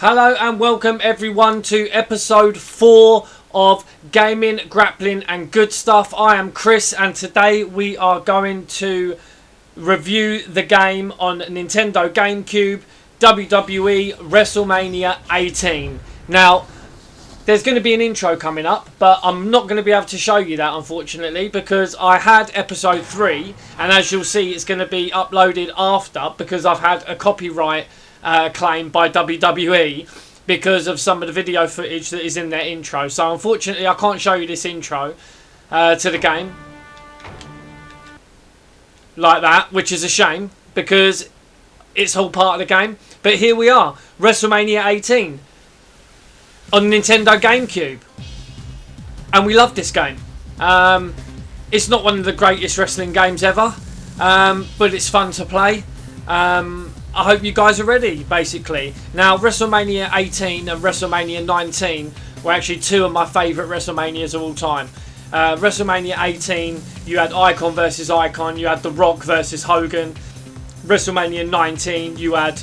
Hello and welcome everyone to episode 4 of Gaming, Grappling and Good Stuff. I am Chris and today we are going to review the game on Nintendo Gamecube, WWE Wrestlemania 18. Now, there's going to be an intro coming up, but I'm not going to be able to show you that unfortunately because I had episode 3 and as you'll see it's going to be uploaded after because I've had a copyright claim by WWE because of some of the video footage that is in their intro. So unfortunately I can't show you this intro to the game like that, which is a shame because it's all part of the game. But here we are, WrestleMania 18 on Nintendo Gamecube, and we love this game. It's not one of the greatest wrestling games ever, but it's fun to play. I hope you guys are ready, basically. Now, WrestleMania 18 and WrestleMania 19 were actually two of my favourite WrestleManias of all time. WrestleMania 18, you had Icon versus Icon, you had The Rock versus Hogan. WrestleMania 19, you had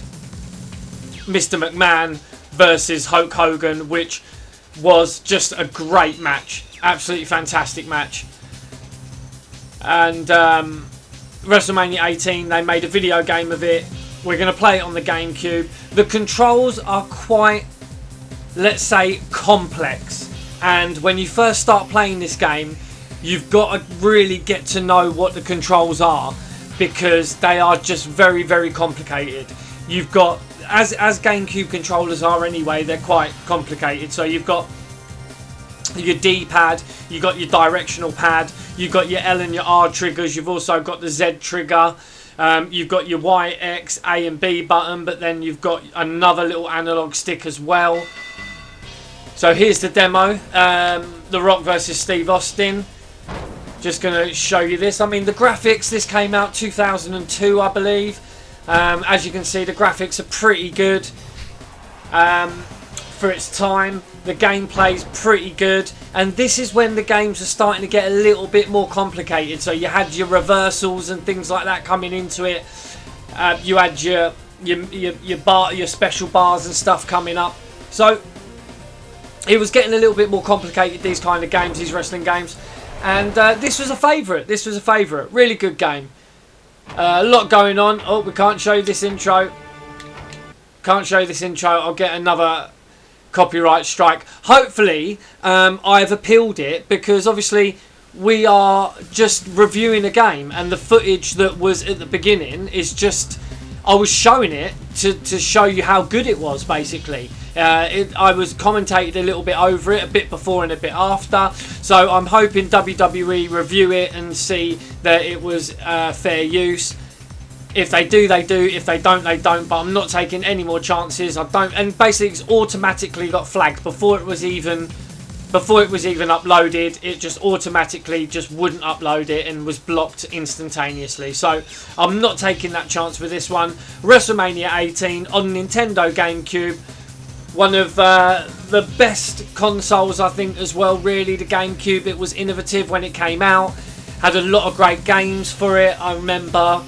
Mr. McMahon versus Hulk Hogan, which was just a great match. Absolutely fantastic match. And WrestleMania 18, they made a video game of it. We're going to play it on the GameCube. The controls are quite, let's say, complex. And when you first start playing this game, you've got to really get to know what the controls are because they are just very, very complicated. You've got, as GameCube controllers are anyway, they're quite complicated. So you've got your D-pad, you've got your directional pad, you've got your L and your R triggers, you've also got the Z trigger. You've got your Y, X, A and B button, but then you've got another little analog stick as well. So here's the demo. The Rock versus Steve Austin. Just going to show you this. I mean, the graphics, this came out 2002, I believe. As you can see, the graphics are pretty good for its time. The gameplay's pretty good. And this is when the games are starting to get a little bit more complicated. So you had your reversals and things like that coming into it. You had your special bars and stuff coming up. So it was getting a little bit more complicated, these kind of games, these wrestling games. And this was a favourite. This was a favourite. Really good game. A lot going on. Oh, we can't show you this intro. Can't show you this intro. I'll get another copyright strike. Hopefully I've appealed it because obviously we are just reviewing a game and the footage that was at the beginning is just, I was showing it to show you how good it was basically. I was commentated a little bit over it, a bit before and a bit after, so I'm hoping WWE review it and see that it was fair use. If they do, they do. If they don't, they don't. But I'm not taking any more chances. I don't. And basically, it's automatically got flagged before it was even uploaded. It just automatically just wouldn't upload it and was blocked instantaneously. So I'm not taking that chance with this one. WrestleMania 18 on Nintendo Gamecube. One of the best consoles, I think, as well. Really, the Gamecube. It was innovative when it came out. Had a lot of great games for it. I remember.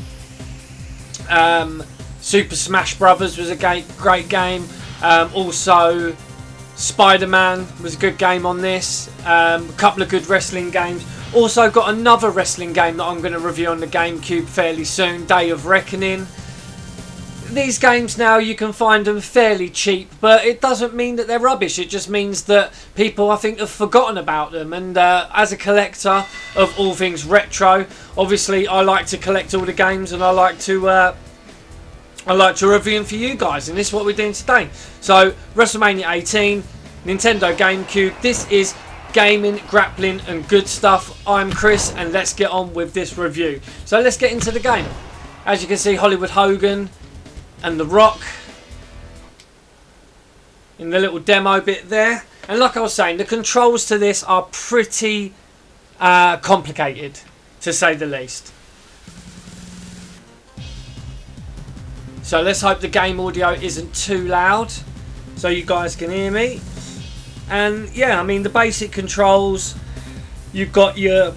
Super Smash Brothers was a great game. Also, Spider-Man was a good game on this. A couple of good wrestling games. Also got another wrestling game that I'm going to review on the GameCube fairly soon. Day of Reckoning. These games now, you can find them fairly cheap, but it doesn't mean that they're rubbish. It just means that people, I think, have forgotten about them. And as a collector of all things retro, obviously I like to collect all the games and I like to review them for you guys, and this is what we're doing today. So WrestleMania 18, Nintendo Gamecube. This is Gaming, Grappling and Good Stuff. I'm Chris and let's get on with this review. So let's get into the game. As you can see, Hollywood Hogan and The Rock in the little demo bit there. And like I was saying, the controls to this are pretty complicated, to say the least. So let's hope the game audio isn't too loud so you guys can hear me. And yeah, I mean, the basic controls, you've got your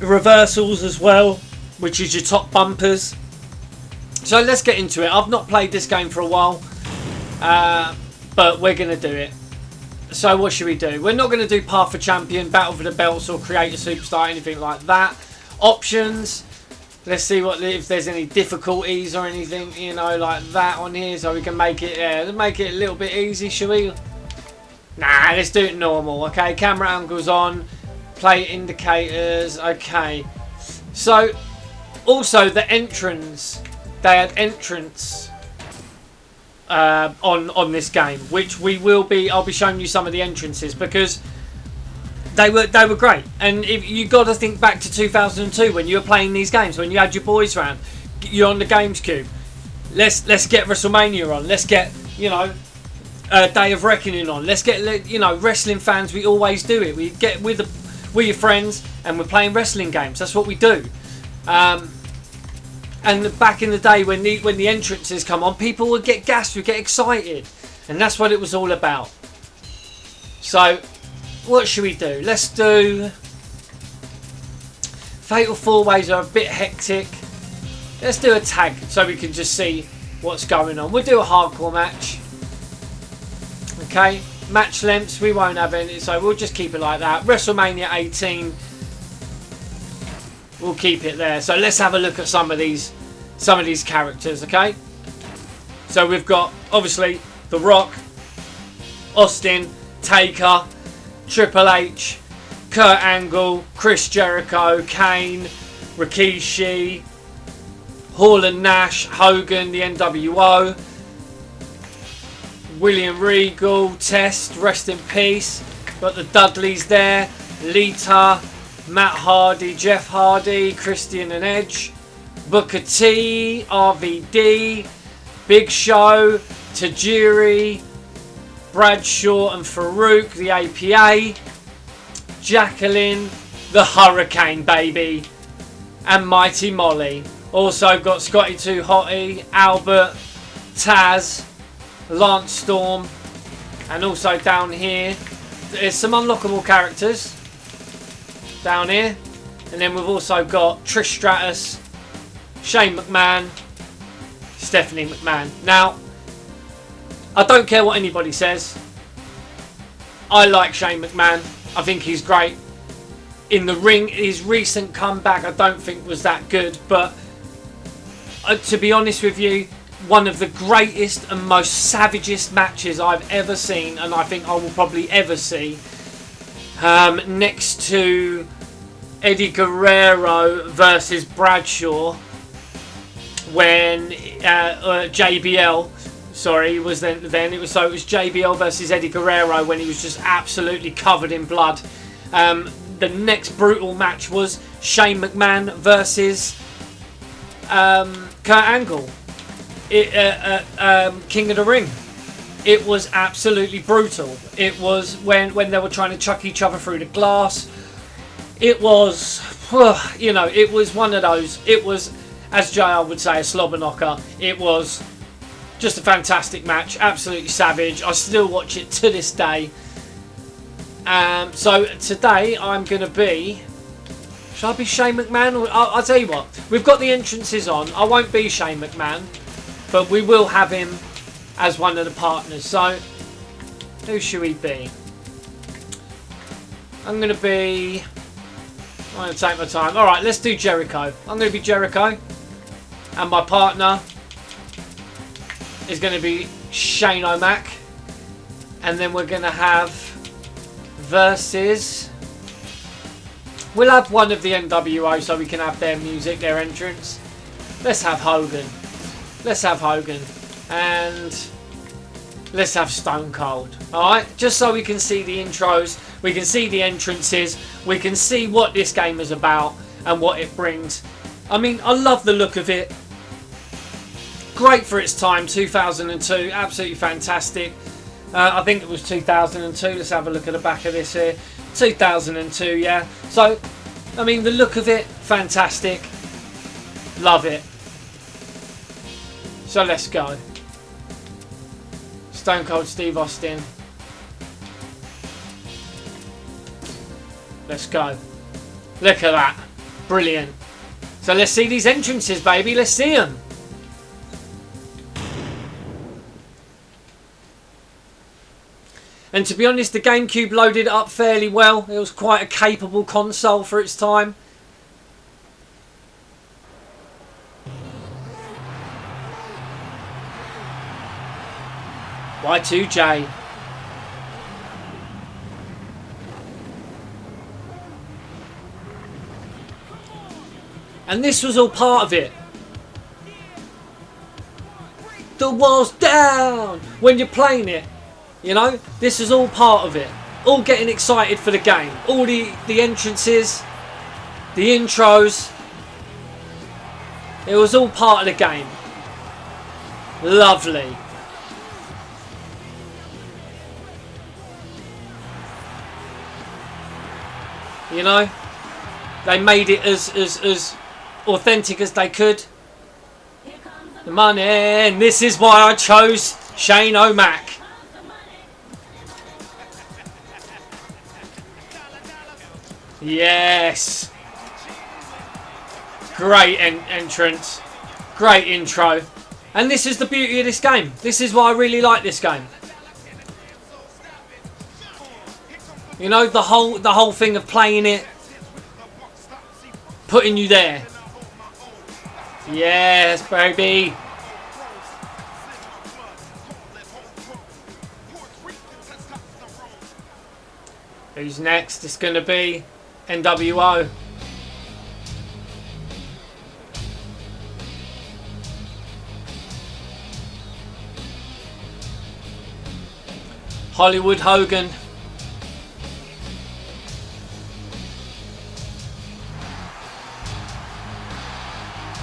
reversals as well, which is your top bumpers. So let's get into it. I've not played this game for a while. but we're going to do it. So what should we do? We're not going to do Path for Champion, Battle for the Belts, or Create a Superstar, anything like that. Options. Let's see if there's any difficulties or anything, you know, like that on here, so we can make it a little bit easy, shall we? Nah, let's do it normal, okay? Camera angles on, play indicators, okay. So, also the entrance, they had entrance on this game, which I'll be showing you some of the entrances, because they were great. And if you got to think back to 2002 when you were playing these games, when you had your boys round, you're on the Gamecube. Let's get WrestleMania on. Let's get, you know, Day of Reckoning on. Let's get, you know, wrestling fans. We always do it. We get with your friends and we're playing wrestling games. That's what we do. And back in the day when the entrances come on, people would get gassed, would get excited, and that's what it was all about. So, what should we do? Let's do Fatal 4-Ways are a bit hectic. Let's do a tag so we can just see what's going on. We'll do a hardcore match. Okay, match lengths we won't have any, so we'll just keep it like that. WrestleMania 18. We'll keep it there. So let's have a look at some of these characters, okay? So we've got obviously The Rock, Austin, Taker, Triple H, Kurt Angle, Chris Jericho, Kane, Rikishi, Hall and Nash, Hogan, the NWO, William Regal, Test, rest in peace. Got the Dudleys there, Lita, Matt Hardy, Jeff Hardy, Christian and Edge, Booker T, RVD, Big Show, Tajiri, Bradshaw and Farouk, the APA, Jacqueline, the Hurricane Baby, and Mighty Molly. Also got Scotty 2 Hottie, Albert, Taz, Lance Storm, and also down here there's some unlockable characters down here, and then we've also got Trish Stratus, Shane McMahon, Stephanie McMahon. Now, I don't care what anybody says. I like Shane McMahon. I think he's great. In the ring, his recent comeback I don't think was that good, but to be honest with you, one of the greatest and most savagest matches I've ever seen, and I think I will probably ever see, next to Eddie Guerrero versus Bradshaw, when JBL, sorry, was then it was JBL versus Eddie Guerrero when he was just absolutely covered in blood. The next brutal match was Shane McMahon versus Kurt Angle, King of the Ring. It was absolutely brutal. It was when they were trying to chuck each other through the glass. It was, you know, it was one of those. It was, as JR would say, a slobber knocker. It was just a fantastic match, absolutely savage. I still watch it to this day. So today I'm going to be... Shall I be Shane McMahon? I'll tell you what. We've got the entrances on. I won't be Shane McMahon, but we will have him as one of the partners. So, who should we be? I'm going to be... I'm going to take my time. Alright, let's do Jericho. I'm going to be Jericho. And my partner is going to be Shane O'Mac. And then we're going to have versus... We'll have one of the NWO so we can have their music, their entrance. Let's have Hogan. Let's have Hogan. And let's have Stone Cold. Alright? Just so we can see the intros. We can see the entrances. We can see what this game is about and what it brings. I mean, I love the look of it. Great for its time, 2002. Absolutely fantastic. I think it was 2002. Let's have a look at the back of this here. 2002, yeah. So, I mean, the look of it, fantastic. Love it. So let's go. Stone Cold Steve Austin. Let's go. Look at that. Brilliant. So let's see these entrances, baby. Let's see them. And to be honest, the GameCube loaded it up fairly well. It was quite a capable console for its time. Y2J. And this was all part of it. The wall's down when you're playing it. You know, this is all part of it. All getting excited for the game. All the entrances, the intros. It was all part of the game. Lovely. You know, they made it as authentic as they could. The money, and this is why I chose Shane O'Mac. Yes. Great entrance. Great intro. And this is the beauty of this game. This is why I really like this game. You know, the whole thing of playing it, putting you there. Yes, baby. Who's next? It's going to be NWO. Hollywood Hogan.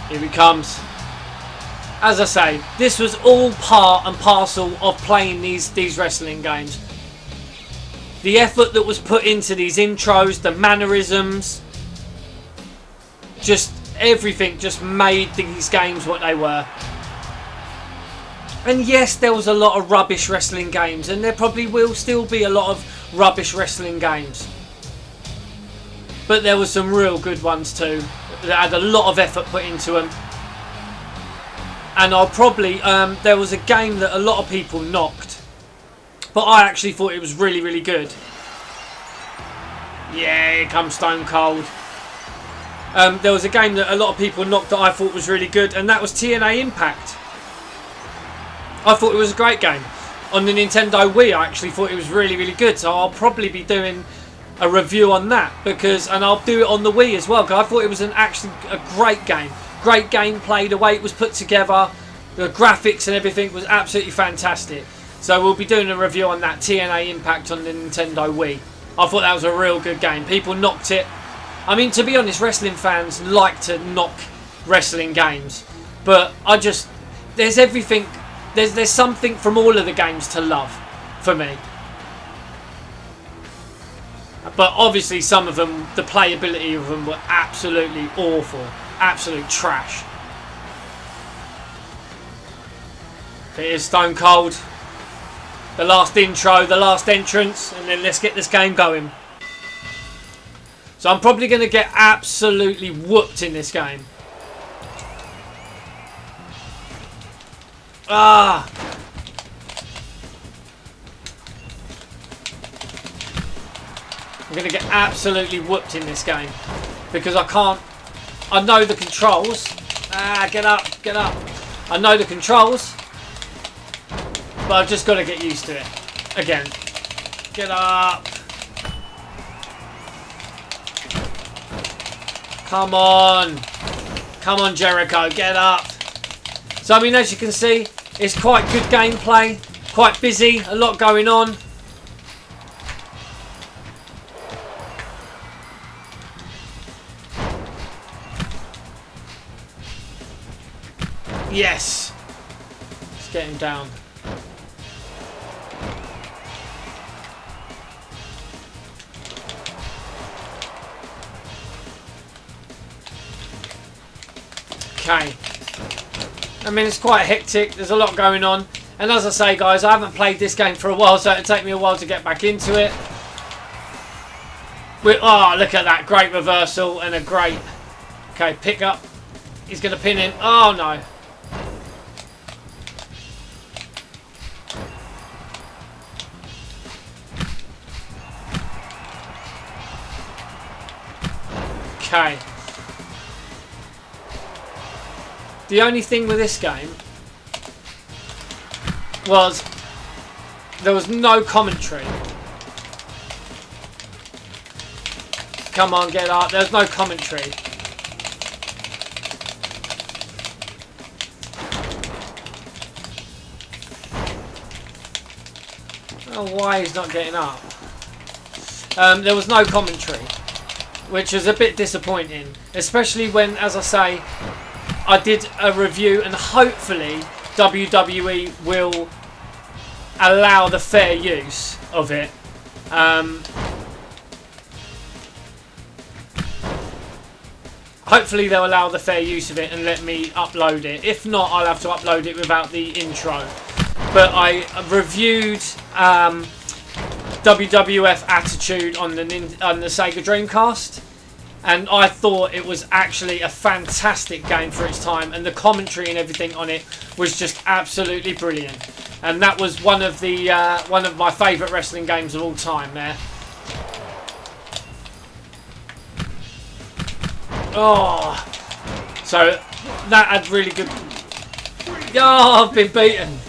Here he comes. As I say, this was all part and parcel of playing these wrestling games. The effort that was put into these intros, the mannerisms, just everything just made these games what they were. And yes, there was a lot of rubbish wrestling games, and there probably will still be a lot of rubbish wrestling games. But there were some real good ones too, that had a lot of effort put into them. And I'll probably, there was a game that a lot of people knocked, but I actually thought it was really, really good. Yeah, here comes Stone Cold. There was a game that a lot of people knocked that I thought was really good, and that was TNA Impact. I thought it was a great game. On the Nintendo Wii, I actually thought it was really, really good, so I'll probably be doing a review on that, and I'll do it on the Wii as well, because I thought it was actually a great game. Great gameplay, the way it was put together, the graphics and everything was absolutely fantastic. So we'll be doing a review on that, TNA Impact on the Nintendo Wii. I thought that was a real good game. People knocked it. I mean, to be honest, wrestling fans like to knock wrestling games, but there's everything. There's something from all of the games to love, for me. But obviously some of them, the playability of them were absolutely awful. Absolute trash. It is Stone Cold. The last intro, the last entrance, and then let's get this game going. So I'm probably going to get absolutely whooped in this game. Ah! I'm going to get absolutely whooped in this game. Because I can't... I know the controls. Ah, get up, get up. I know the controls. But I've just got to get used to it. Again. Get up. Come on. Come on, Jericho, get up. So, I mean, as you can see, it's quite good gameplay. Quite busy, a lot going on. Yes. Let's get him down. Okay. I mean, it's quite hectic. There's a lot going on. And as I say, guys, I haven't played this game for a while, so it'll take me a while to get back into it. Oh, look at that. Great reversal and a great... Okay, pick up. He's going to pin him. Oh, no. Okay. The only thing with this game was there was no commentary. Come on, get up. There's no commentary. Oh, why he's not getting up? There was no commentary, which was a bit disappointing, especially when, as I say, I did a review, and hopefully WWE will allow the fair use of it. Hopefully they'll allow the fair use of it and let me upload it. If not, I'll have to upload it without the intro. But I reviewed WWF Attitude on the Sega Dreamcast, and I thought it was actually a fantastic game for its time, and the commentary and everything on it was just absolutely brilliant. And that was one of my favourite wrestling games of all time there. Oh, so that had really good. Oh, I've been beaten.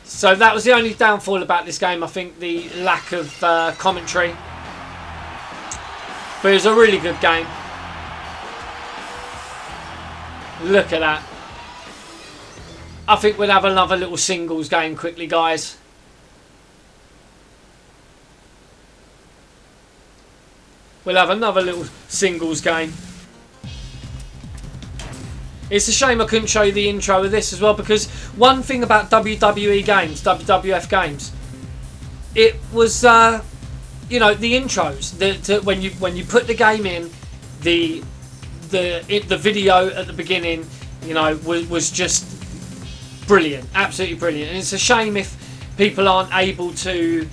So that was the only downfall about this game, I think, the lack of commentary. But it was a really good game. Look at that. I think we'll have another little singles game quickly, guys. We'll have another little singles game. It's a shame I couldn't show you the intro of this as well, because one thing about WWE games, WWF games, it was, you know, the intros. When you put the game in, the video at the beginning, you know, was just brilliant, absolutely brilliant. And it's a shame if people aren't able to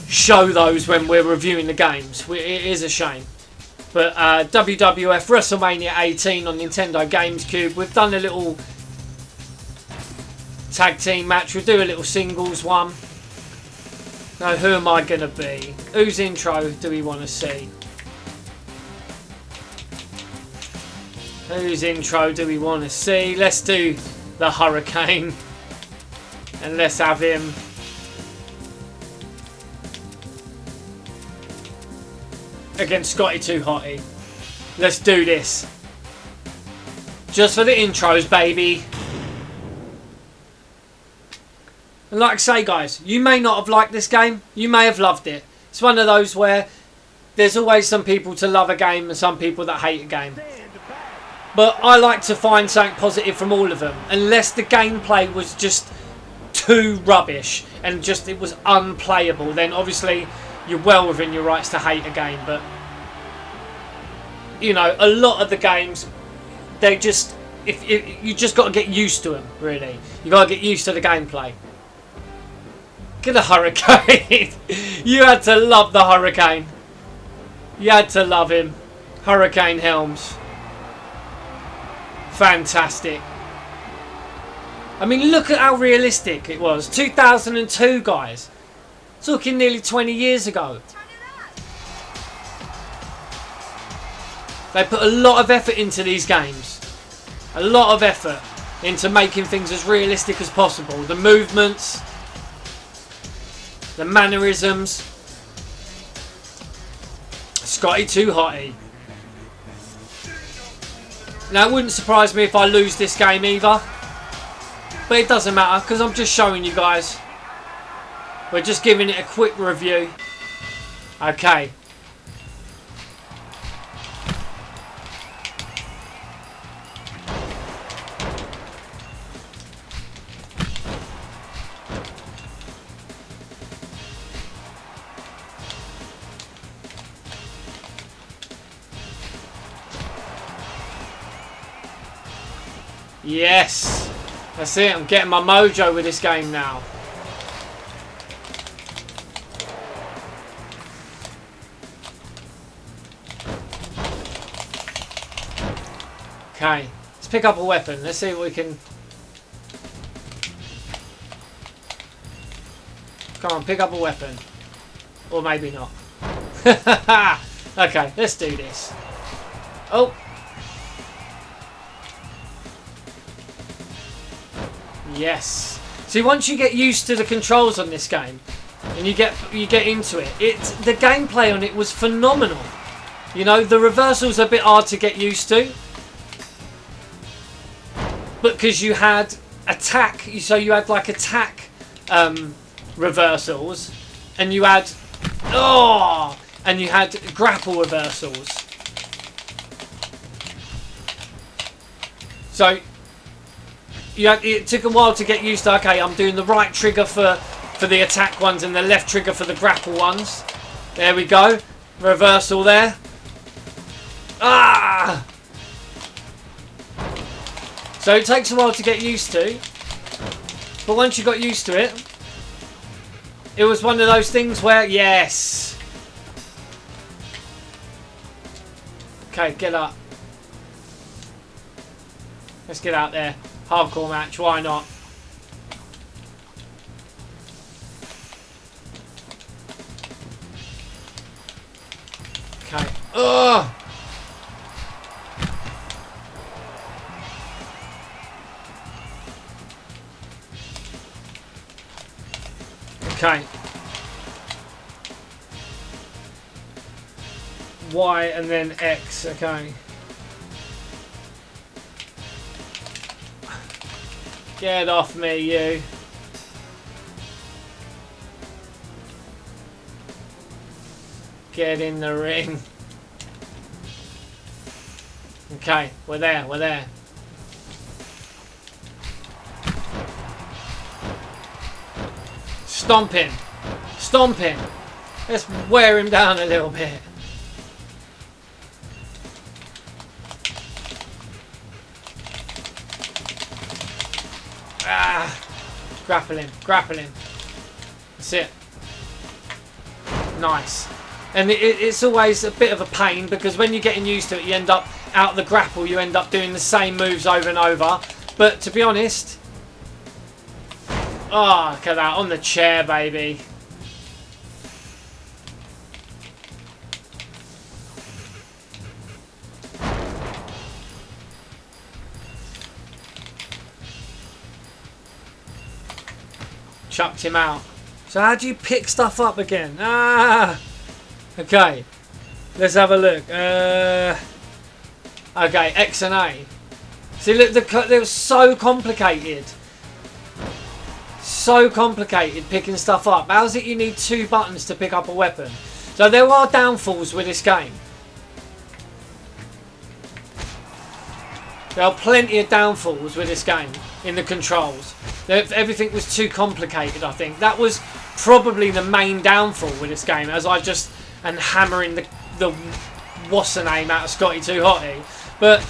show those when we're reviewing the games. It is a shame. But WWF Wrestlemania 18 on Nintendo Gamecube. We've done a little tag team match. We'll do a little singles one. Now, who am I going to be? Whose intro do we want to see? Whose intro do we want to see? Let's do the Hurricane. And let's have him. Against Scotty 2 Hotty. Let's do this. Just for the intros, baby. And like I say, guys, you may not have liked this game. You may have loved it. It's one of those where there's always some people to love a game and some people that hate a game. But I like to find something positive from all of them. Unless the gameplay was just too rubbish and just it was unplayable, then obviously you're well within your rights to hate a game. But you know, a lot of the games, they just, if you just got to get used to them. Really, you got to get used to the gameplay. Get a Hurricane. You had to love the Hurricane. You had to love him. Hurricane Helms. Fantastic. I mean, look at how realistic it was. 2002, guys. Talking nearly 20 years ago. They put a lot of effort into these games. A lot of effort into making things as realistic as possible. The movements, the mannerisms. Scotty 2 Hotty. Now, it wouldn't surprise me if I lose this game either. But it doesn't matter, because I'm just showing you guys. We're just giving it a quick review. Okay. Yes. That's it. I'm getting my mojo with this game now. Okay, let's pick up a weapon. Let's see what we can... Come on, pick up a weapon. Or maybe not. Okay, let's do this. Oh. Yes. See, once you get used to the controls on this game, and you get into it, the gameplay on it was phenomenal. You know, the reversals are a bit hard to get used to, but because you had attack, so you had like attack reversals, and you had and you had grapple reversals. So it took a while to get used to. Okay, I'm doing the right trigger for the attack ones and the left trigger for the grapple ones. There we go, reversal there. Ah! So it takes a while to get used to, but once you got used to it, it was one of those things where, yes. Okay, get up. Let's get out there. Hardcore match, why not? Okay. Ugh! Okay. Y and then X, okay. Get off me, you. Get in the ring. Okay, we're there, we're there. Stomp him. Stomp him. Let's wear him down a little bit. Ah. Grapple him. Grapple him. That's it. Nice. And it's always a bit of a pain because when you're getting used to it, you end up out of the grapple, you end up doing the same moves over and over. But to be honest, oh, look at that, on the chair, baby. Chucked him out. So how do you pick stuff up again? Ah! Okay, let's have a look. Okay, X and A. See, look, they were so complicated. So complicated picking stuff up. How's it you need 2 buttons to pick up a weapon? So there are downfalls with this game. There are plenty of downfalls with this game in the controls. Everything was too complicated, I think. That was probably the main downfall with this game, as I just am hammering the what's the name out of Scotty Too Hotty. But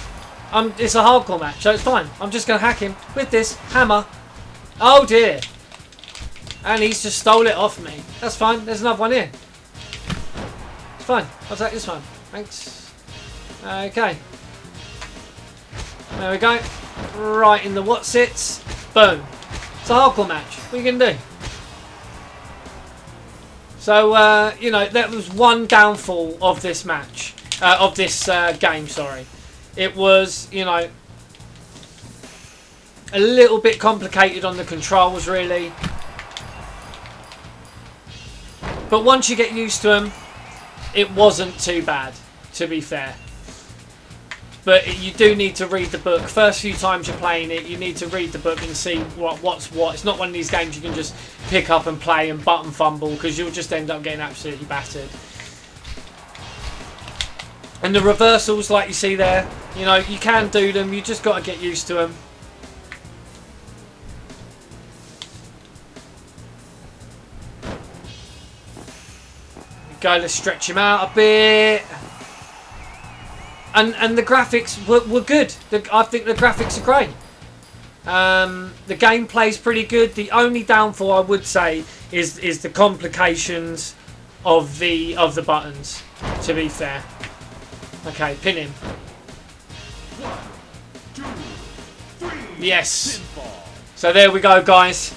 it's a hardcore match, so it's fine. I'm just going to hack him with this hammer. Oh dear. And he's just stole it off me. That's fine. There's another one here. It's fine. I'll take this one. Thanks. Okay. There we go. Right in the whatsits. Boom. It's a hardcore match. What are you going to do? So, you know, that was one downfall of this match. Of this game, sorry. It was, you know, a little bit complicated on the controls, really. But once you get used to them, it wasn't too bad, to be fair. But you do need to read the book. First few times you're playing it, you need to read the book and see what's what. It's not one of these games you can just pick up and play and button fumble, because you'll just end up getting absolutely battered. And the reversals, like you see there, you know, you can do them. You just got to get used to them. Go, let's stretch him out a bit. And the graphics were good. I think the graphics are great. The gameplay's pretty good. The only downfall I would say is the complications of the buttons, to be fair. Okay, pin him. 1, 2, 3. Yes. So there we go, guys.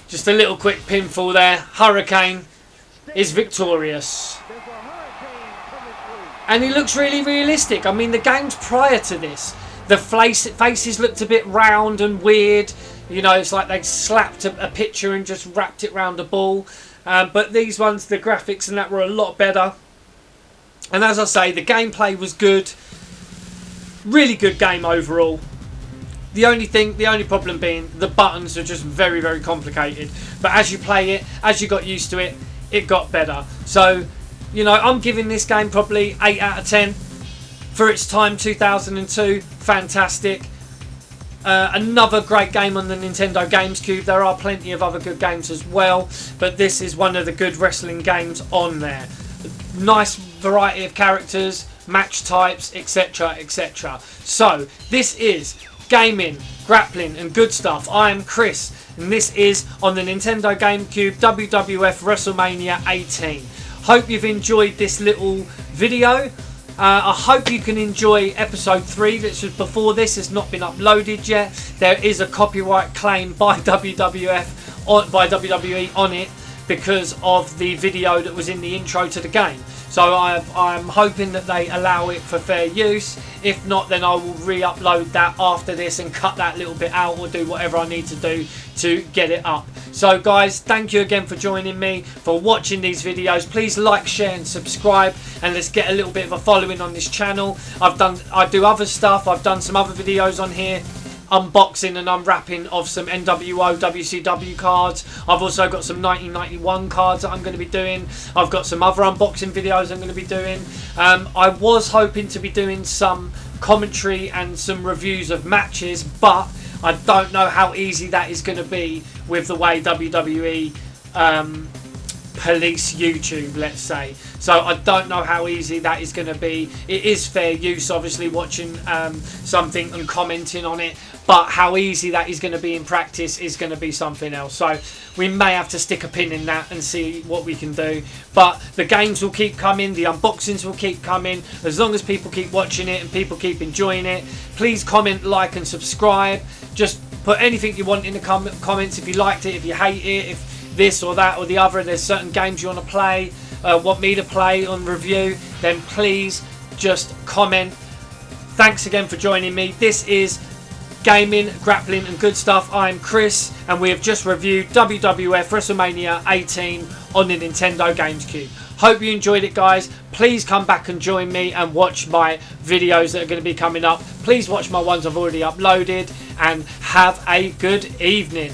Just a little quick pinfall there. Hurricane is victorious. There's a hurricane coming through. And he looks really realistic. I mean, the games prior to this, the faces looked a bit round and weird. You know, it's like they slapped a picture and just wrapped it round a ball. But these ones, the graphics and that were a lot better. And as I say, the gameplay was good. Really good game overall. The only problem being the buttons are just very, very complicated. But as you play it, as you got used to it, it got better. So, you know, I'm giving this game probably 8 out of 10. For its time, 2002, fantastic. Another great game on the Nintendo Gamecube. There are plenty of other good games as well, but this is one of the good wrestling games on there. Nice variety of characters, match types, etc, etc. So, this is Gaming, Grappling and Good Stuff. I am Chris, and this is on the Nintendo Gamecube WWF Wrestlemania 18. Hope you've enjoyed this little video. I hope you can enjoy episode 3, which was before this, has not been uploaded yet. There is a copyright claim by by WWE on it because of the video that was in the intro to the game. So I'm hoping that they allow it for fair use. If not, then I will re-upload that after this and cut that little bit out or do whatever I need to do to get it up. So guys, thank you again for joining me, for watching these videos. Please like, share and subscribe, and let's get a little bit of a following on this channel. I do other stuff. I've done some other videos on here, unboxing and unwrapping of some NWO WCW cards. I've also got some 1991 cards that I'm going to be doing. I've got some other unboxing videos I'm going to be doing. I was hoping to be doing some commentary and some reviews of matches, but I don't know how easy that is going to be with the way WWE police YouTube, let's say. So I don't know how easy that is going to be. It is fair use, obviously, watching something and commenting on it, but how easy that is going to be in practice is going to be something else. So we may have to stick a pin in that and see what we can do. But the games will keep coming, the unboxings will keep coming, as long as people keep watching it and people keep enjoying it. Please comment, like and subscribe. Just put anything you want in the comments. If you liked it, if you hate it, if this or that or the other, there's certain games you want to play, want me to play on review, then please just comment. Thanks again for joining me. This is Gaming, Grappling and Good Stuff. I'm Chris, and we have just reviewed WWF Wrestlemania 18 on the Nintendo Gamecube. Hope you enjoyed it, guys. Please come back and join me and watch my videos that are going to be coming up. Please watch my ones I've already uploaded, and have a good evening.